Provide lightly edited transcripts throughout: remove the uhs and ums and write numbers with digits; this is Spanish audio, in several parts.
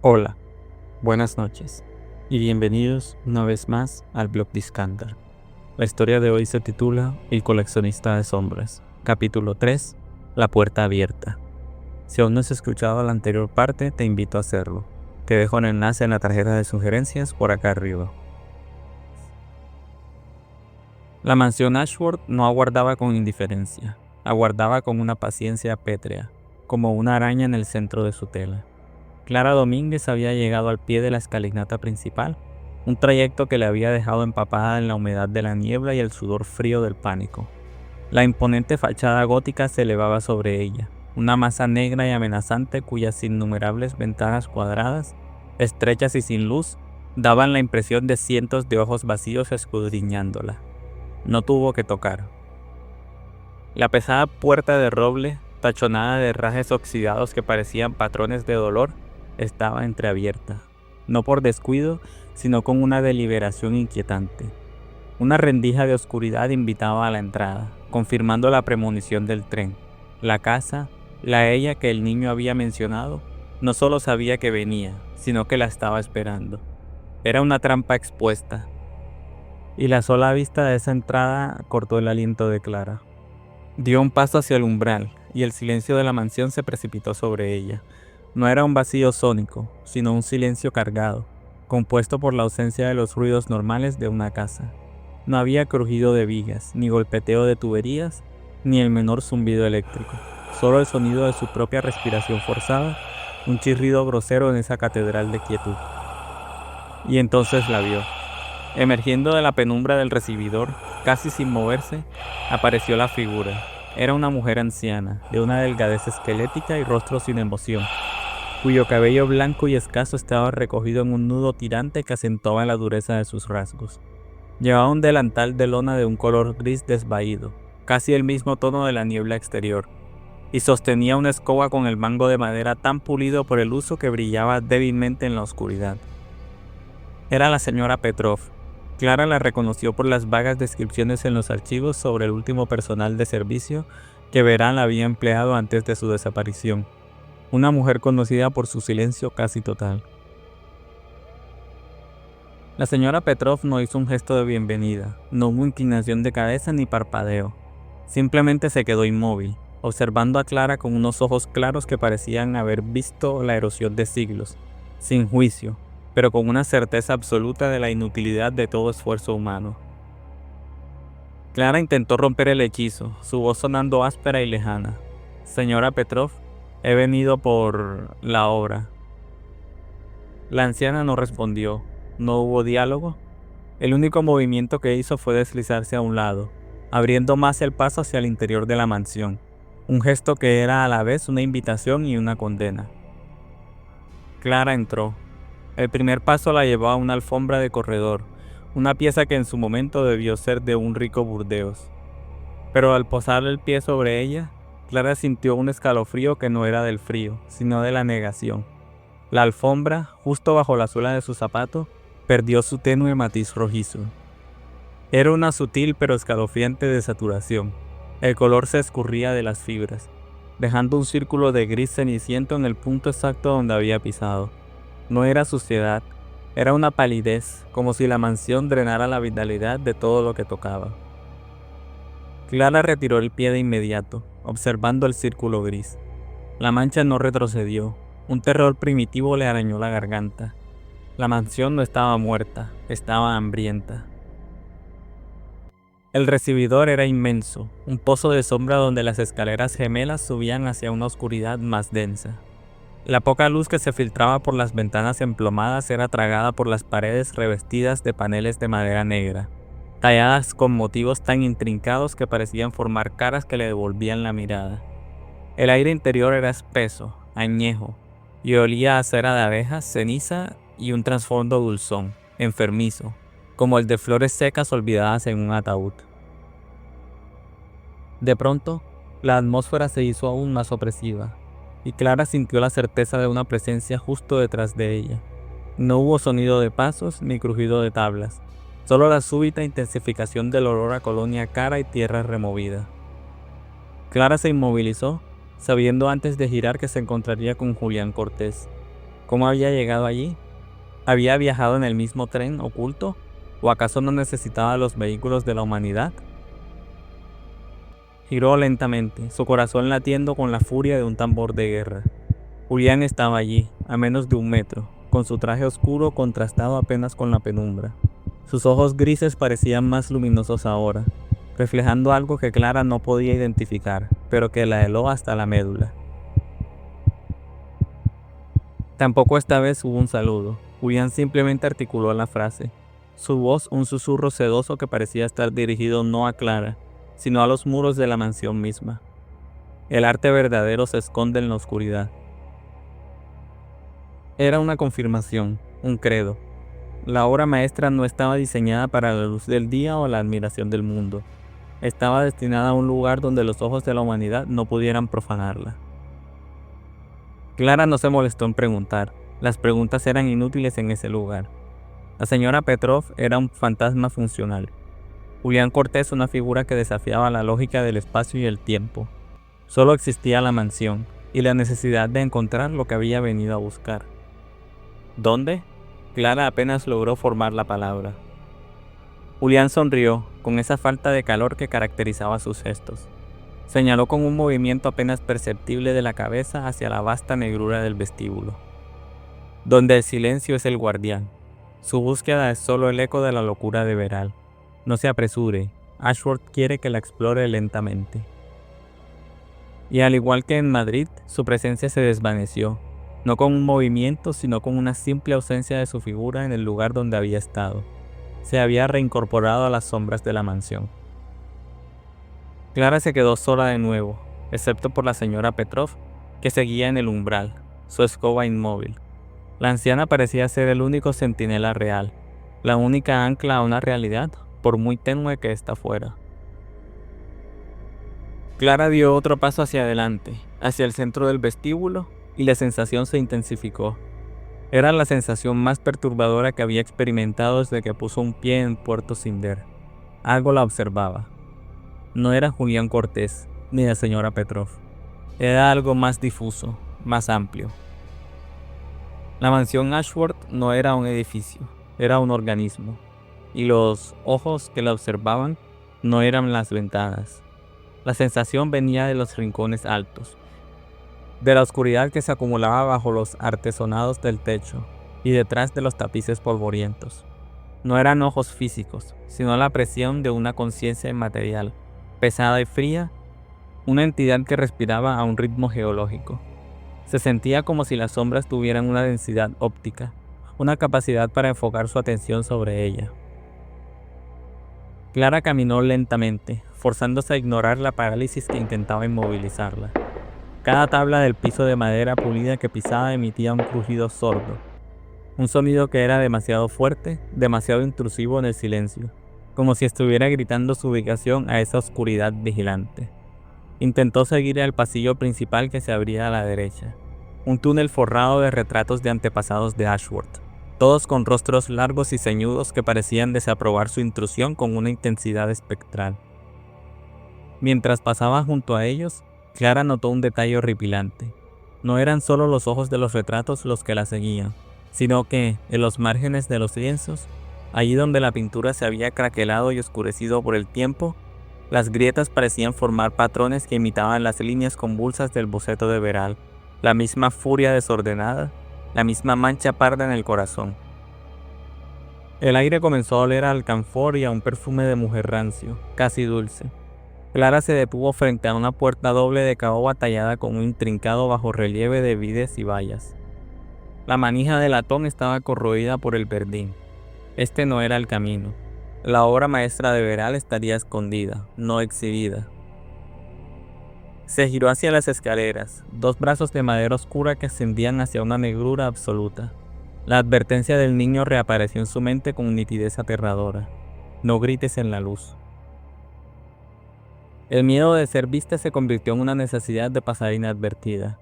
Hola, buenas noches y bienvenidos una vez más al blog de Iskandar. La historia de hoy se titula El coleccionista de sombras, capítulo 3, La puerta abierta. Si aún no has escuchado la anterior parte, te invito a hacerlo. Te dejo el enlace en la tarjeta de sugerencias por acá arriba. La mansión Ashworth no aguardaba con indiferencia, aguardaba con una paciencia pétrea, como una araña en el centro de su tela. Clara Domínguez había llegado al pie de la escalinata principal, un trayecto que le había dejado empapada en la humedad de la niebla y el sudor frío del pánico. La imponente fachada gótica se elevaba sobre ella, una masa negra y amenazante cuyas innumerables ventanas cuadradas, estrechas y sin luz, daban la impresión de cientos de ojos vacíos escudriñándola. No tuvo que tocar. La pesada puerta de roble, tachonada de herrajes oxidados que parecían patrones de dolor, estaba entreabierta, no por descuido, sino con una deliberación inquietante. Una rendija de oscuridad invitaba a la entrada, confirmando la premonición del tren. La casa, la ella que el niño había mencionado, no solo sabía que venía, sino que la estaba esperando. Era una trampa expuesta, y la sola vista de esa entrada cortó el aliento de Clara. Dio un paso hacia el umbral, y el silencio de la mansión se precipitó sobre ella. No era un vacío sónico, sino un silencio cargado, compuesto por la ausencia de los ruidos normales de una casa. No había crujido de vigas, ni golpeteo de tuberías, ni el menor zumbido eléctrico, solo el sonido de su propia respiración forzada, un chirrido grosero en esa catedral de quietud. Y entonces la vio. Emergiendo de la penumbra del recibidor, casi sin moverse, apareció la figura. Era una mujer anciana, de una delgadez esquelética y rostro sin emoción, cuyo cabello blanco y escaso estaba recogido en un nudo tirante que acentuaba la dureza de sus rasgos. Llevaba un delantal de lona de un color gris desvaído, casi el mismo tono de la niebla exterior, y sostenía una escoba con el mango de madera tan pulido por el uso que brillaba débilmente en la oscuridad. Era la señora Petrov. Clara la reconoció por las vagas descripciones en los archivos sobre el último personal de servicio que Verán había empleado antes de su desaparición. Una mujer conocida por su silencio casi total. La señora Petrov no hizo un gesto de bienvenida, no hubo inclinación de cabeza ni parpadeo. Simplemente se quedó inmóvil, observando a Clara con unos ojos claros que parecían haber visto la erosión de siglos, sin juicio, pero con una certeza absoluta de la inutilidad de todo esfuerzo humano. Clara intentó romper el hechizo, su voz sonando áspera y lejana. Señora Petrov, he venido por la obra. La anciana no respondió, no hubo diálogo. El único movimiento que hizo fue deslizarse a un lado, abriendo más el paso hacia el interior de la mansión, un gesto que era a la vez una invitación y una condena. Clara entró. El primer paso la llevó a una alfombra de corredor, una pieza que en su momento debió ser de un rico Burdeos. Pero al posar el pie sobre ella, Clara sintió un escalofrío que no era del frío, sino de la negación. La alfombra, justo bajo la suela de su zapato, perdió su tenue matiz rojizo. Era una sutil pero escalofriante desaturación. El color se escurría de las fibras, dejando un círculo de gris ceniciento en el punto exacto donde había pisado. No era suciedad, era una palidez, como si la mansión drenara la vitalidad de todo lo que tocaba. Clara retiró el pie de inmediato, observando el círculo gris. La mancha no retrocedió, un terror primitivo le arañó la garganta. La mansión no estaba muerta, estaba hambrienta. El recibidor era inmenso, un pozo de sombra donde las escaleras gemelas subían hacia una oscuridad más densa. La poca luz que se filtraba por las ventanas emplomadas era tragada por las paredes revestidas de paneles de madera negra, talladas con motivos tan intrincados que parecían formar caras que le devolvían la mirada. El aire interior era espeso, añejo, y olía a cera de abejas, ceniza y un trasfondo dulzón, enfermizo, como el de flores secas olvidadas en un ataúd. De pronto, la atmósfera se hizo aún más opresiva, y Clara sintió la certeza de una presencia justo detrás de ella. No hubo sonido de pasos ni crujido de tablas, solo la súbita intensificación del olor a colonia cara y tierra removida. Clara se inmovilizó, sabiendo antes de girar que se encontraría con Julián Cortés. ¿Cómo había llegado allí? ¿Había viajado en el mismo tren oculto? ¿O acaso no necesitaba los vehículos de la humanidad? Giró lentamente, su corazón latiendo con la furia de un tambor de guerra. Julián estaba allí, a menos de 1 metro, con su traje oscuro contrastado apenas con la penumbra. Sus ojos grises parecían más luminosos ahora, reflejando algo que Clara no podía identificar, pero que la heló hasta la médula. Tampoco esta vez hubo un saludo. Julián simplemente articuló la frase, su voz un susurro sedoso que parecía estar dirigido no a Clara, sino a los muros de la mansión misma. El arte verdadero se esconde en la oscuridad. Era una confirmación, un credo. La obra maestra no estaba diseñada para la luz del día o la admiración del mundo. Estaba destinada a un lugar donde los ojos de la humanidad no pudieran profanarla. Clara no se molestó en preguntar. Las preguntas eran inútiles en ese lugar. La señora Petrov era un fantasma funcional. Julián Cortés una figura que desafiaba la lógica del espacio y el tiempo. Solo existía la mansión y la necesidad de encontrar lo que había venido a buscar. ¿Dónde? Clara apenas logró formar la palabra. Julián sonrió, con esa falta de calor que caracterizaba sus gestos. Señaló con un movimiento apenas perceptible de la cabeza hacia la vasta negrura del vestíbulo. Donde el silencio es el guardián. Su búsqueda es solo el eco de la locura de Veral. No se apresure, Ashworth quiere que la explore lentamente. Y al igual que en Madrid, su presencia se desvaneció, no con un movimiento, sino con una simple ausencia de su figura en el lugar donde había estado. Se había reincorporado a las sombras de la mansión. Clara se quedó sola de nuevo, excepto por la señora Petrov, que seguía en el umbral, su escoba inmóvil. La anciana parecía ser el único centinela real, la única ancla a una realidad, por muy tenue que ésta fuera. Clara dio otro paso hacia adelante, hacia el centro del vestíbulo, y la sensación se intensificó. Era la sensación más perturbadora que había experimentado desde que puso un pie en Puerto Cinder. Algo la observaba. No era Julián Cortés, ni la señora Petrov. Era algo más difuso, más amplio. La mansión Ashworth no era un edificio, era un organismo. Y los ojos que la observaban no eran las ventanas. La sensación venía de los rincones altos, de la oscuridad que se acumulaba bajo los artesonados del techo y detrás de los tapices polvorientos. No eran ojos físicos, sino la presión de una conciencia inmaterial, pesada y fría, una entidad que respiraba a un ritmo geológico. Se sentía como si las sombras tuvieran una densidad óptica, una capacidad para enfocar su atención sobre ella. Clara caminó lentamente, forzándose a ignorar la parálisis que intentaba inmovilizarla. Cada tabla del piso de madera pulida que pisaba emitía un crujido sordo, un sonido que era demasiado fuerte, demasiado intrusivo en el silencio, como si estuviera gritando su ubicación a esa oscuridad vigilante. Intentó seguir el pasillo principal que se abría a la derecha, un túnel forrado de retratos de antepasados de Ashworth, todos con rostros largos y ceñudos que parecían desaprobar su intrusión con una intensidad espectral. Mientras pasaba junto a ellos, Clara notó un detalle horripilante. No eran solo los ojos de los retratos los que la seguían, sino que, en los márgenes de los lienzos, allí donde la pintura se había craquelado y oscurecido por el tiempo, las grietas parecían formar patrones que imitaban las líneas convulsas del boceto de Veral, la misma furia desordenada, la misma mancha parda en el corazón. El aire comenzó a oler a alcanfor y a un perfume de mujer rancio, casi dulce. Clara se detuvo frente a una puerta doble de caoba tallada con un intrincado bajorrelieve de vides y bayas. La manija de latón estaba corroída por el verdín. Este no era el camino. La obra maestra de Veral estaría escondida, no exhibida. Se giró hacia las escaleras, dos brazos de madera oscura que ascendían hacia una negrura absoluta. La advertencia del niño reapareció en su mente con nitidez aterradora. No grites en la luz. El miedo de ser vista se convirtió en una necesidad de pasar inadvertida.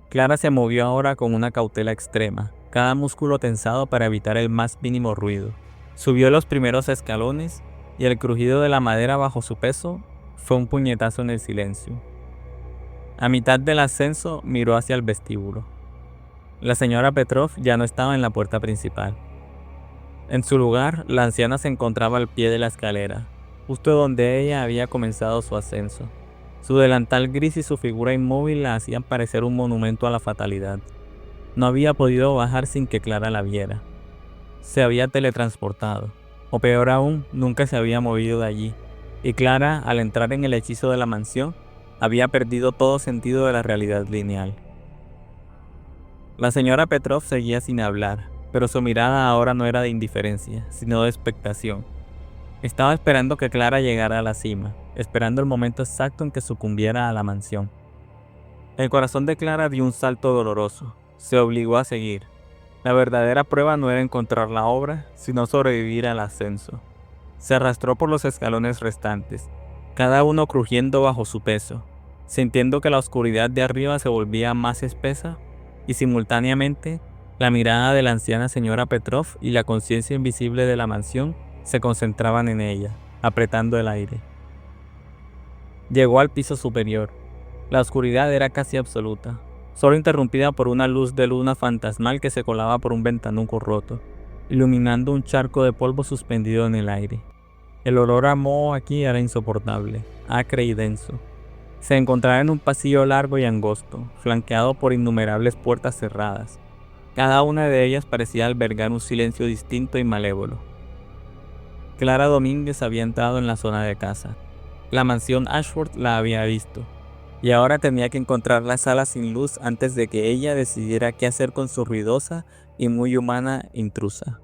Clara se movió ahora con una cautela extrema, cada músculo tensado para evitar el más mínimo ruido. Subió los primeros escalones y el crujido de la madera bajo su peso fue un puñetazo en el silencio. A mitad del ascenso miró hacia el vestíbulo. La señora Petrov ya no estaba en la puerta principal. En su lugar, la anciana se encontraba al pie de la escalera, justo donde ella había comenzado su ascenso. Su delantal gris y su figura inmóvil la hacían parecer un monumento a la fatalidad. No había podido bajar sin que Clara la viera. Se había teletransportado, o peor aún, nunca se había movido de allí, y Clara, al entrar en el hechizo de la mansión, había perdido todo sentido de la realidad lineal. La señora Petrov seguía sin hablar, pero su mirada ahora no era de indiferencia, sino de expectación. Estaba esperando que Clara llegara a la cima, esperando el momento exacto en que sucumbiera a la mansión. El corazón de Clara dio un salto doloroso. Se obligó a seguir. La verdadera prueba no era encontrar la obra, sino sobrevivir al ascenso. Se arrastró por los escalones restantes, cada uno crujiendo bajo su peso, sintiendo que la oscuridad de arriba se volvía más espesa, y simultáneamente, la mirada de la anciana señora Petrov y la conciencia invisible de la mansión se concentraban en ella, apretando el aire. Llegó al piso superior. La oscuridad era casi absoluta, solo interrumpida por una luz de luna fantasmal que se colaba por un ventanuco roto, iluminando un charco de polvo suspendido en el aire. El olor a moho aquí era insoportable, acre y denso. Se encontraba en un pasillo largo y angosto, flanqueado por innumerables puertas cerradas. Cada una de ellas parecía albergar un silencio distinto y malévolo. Clara Domínguez había entrado en la zona de casa. La mansión Ashford la había visto, y ahora tenía que encontrar la sala sin luz antes de que ella decidiera qué hacer con su ruidosa y muy humana intrusa.